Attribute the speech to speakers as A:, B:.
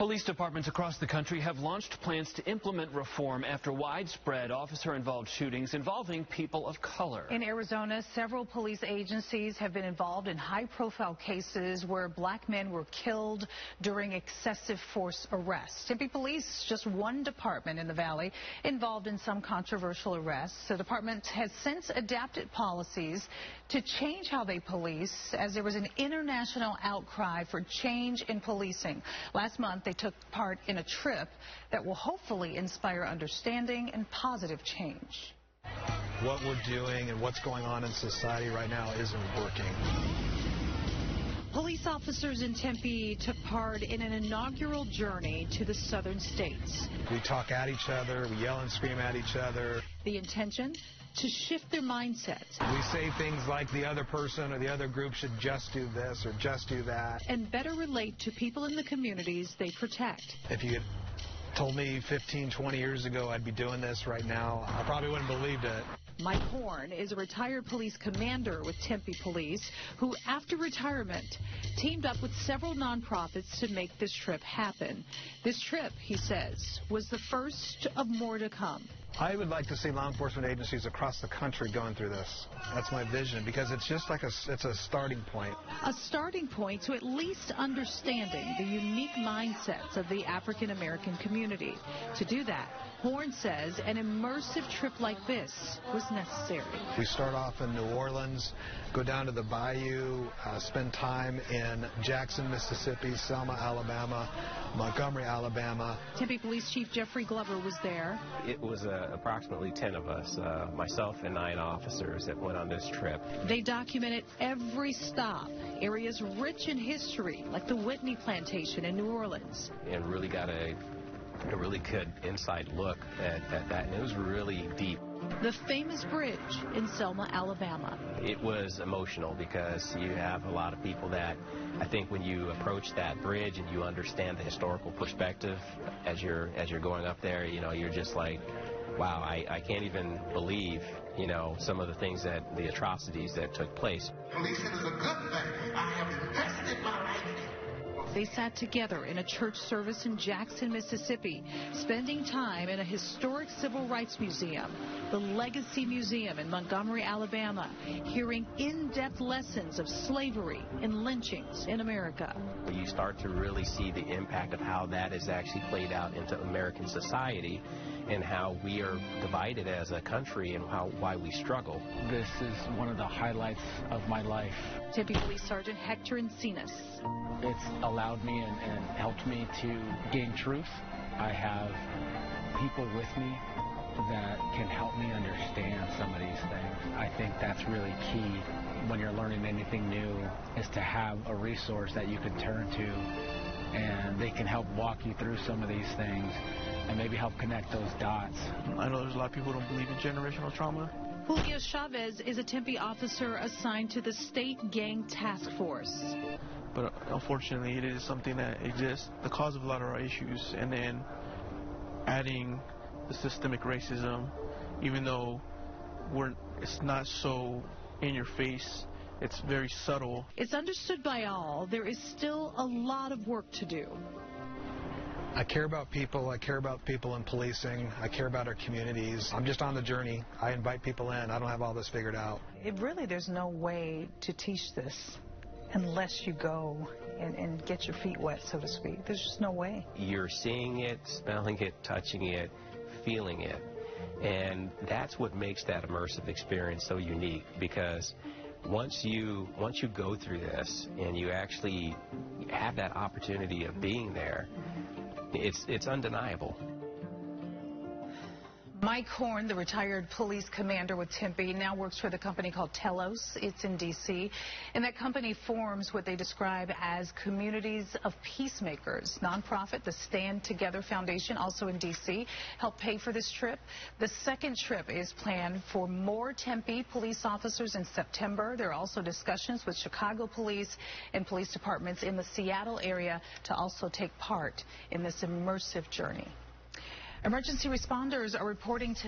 A: Police departments across the country have launched plans to implement reform after widespread officer-involved shootings involving people of color.
B: In Arizona, several police agencies have been involved in high-profile cases where black men were killed during excessive force arrests. Tempe Police, just one department in the valley, involved in some controversial arrests. The department has since adapted policies to change how they police, as there was an international outcry for change in policing. Last month, they took part in a trip that will hopefully inspire understanding and positive change.
C: What we're doing and what's going on in society right now isn't working.
B: Police officers in Tempe took part in an inaugural journey to the southern states.
C: We talk at each other, we yell and scream at each other.
B: The intention? To shift their mindsets.
C: We say things like the other person or the other group should just do this or just do that.
B: And better relate to people in the communities they protect.
C: If you had told me 15, 20 years ago I'd be doing this right now, I probably wouldn't have believed it.
B: Mike Horn is a retired police commander with Tempe Police who, after retirement, teamed up with several nonprofits to make this trip happen. This trip, he says, was the first of more to come.
C: I would like to see law enforcement agencies across the country going through this. That's my vision, because it's just like it's a starting point.
B: A starting point to at least understanding the unique mindsets of the African American community. To do that, Horn says an immersive trip like this was necessary.
C: We start off in New Orleans, go down to the bayou, spend time in Jackson, Mississippi, Selma, Alabama, Montgomery, Alabama.
B: Tempe Police Chief Jeffrey Glover was there.
D: It was approximately 10 of us, myself and 9 officers that went on this trip.
B: They documented every stop, areas rich in history, like the Whitney Plantation in New Orleans.
D: And really got a really good inside look at that, and it was really deep.
B: The famous bridge in Selma, Alabama.
D: It was emotional because you have a lot of people that I think when you approach that bridge and you understand the historical perspective as you're going up there, you know, you're just like, wow, I can't even believe, you know, some of the things the atrocities that took place.
E: Policing is a good thing. I have invested my life.
B: They sat together in a church service in Jackson, Mississippi, spending time in a historic civil rights museum, the Legacy Museum in Montgomery, Alabama, hearing in-depth lessons of slavery and lynchings in America.
D: You start to really see the impact of how that is actually played out into American society and how we are divided as a country and why we struggle.
F: This is one of the highlights of my life.
B: Tempe Police Sergeant Hector Encinas.
F: It's allowed me and helped me to gain truth. I have people with me that can help me understand some of these things. I think that's really key when you're learning anything new, is to have a resource that you can turn to, and they can help walk you through some of these things and maybe help connect those dots.
G: I know there's a lot of people who don't believe in generational trauma.
B: Julio Chavez is a Tempe officer assigned to the State Gang Task Force.
G: But unfortunately, it is something that exists, the cause of a lot of our issues, and then adding the systemic racism, even though it's not so in your face, it's very subtle.
B: It's understood by all, there is still a lot of work to do.
C: I care about people. I care about people in policing. I care about our communities. I'm just on the journey. I invite people in. I don't have all this figured out.
H: There's no way to teach this unless you go and get your feet wet, so to speak. There's just no way.
D: You're seeing it, smelling it, touching it, feeling it. And that's what makes that immersive experience so unique, because once you go through this and you actually have that opportunity of being there, it's undeniable.
B: Mike Horn, the retired police commander with Tempe, now works for the company called Telos. It's in D.C. And that company forms what they describe as communities of peacemakers. Nonprofit, the Stand Together Foundation, also in D.C., helped pay for this trip. The second trip is planned for more Tempe police officers in September. There are also discussions with Chicago police and police departments in the Seattle area to also take part in this immersive journey. Emergency responders are reporting to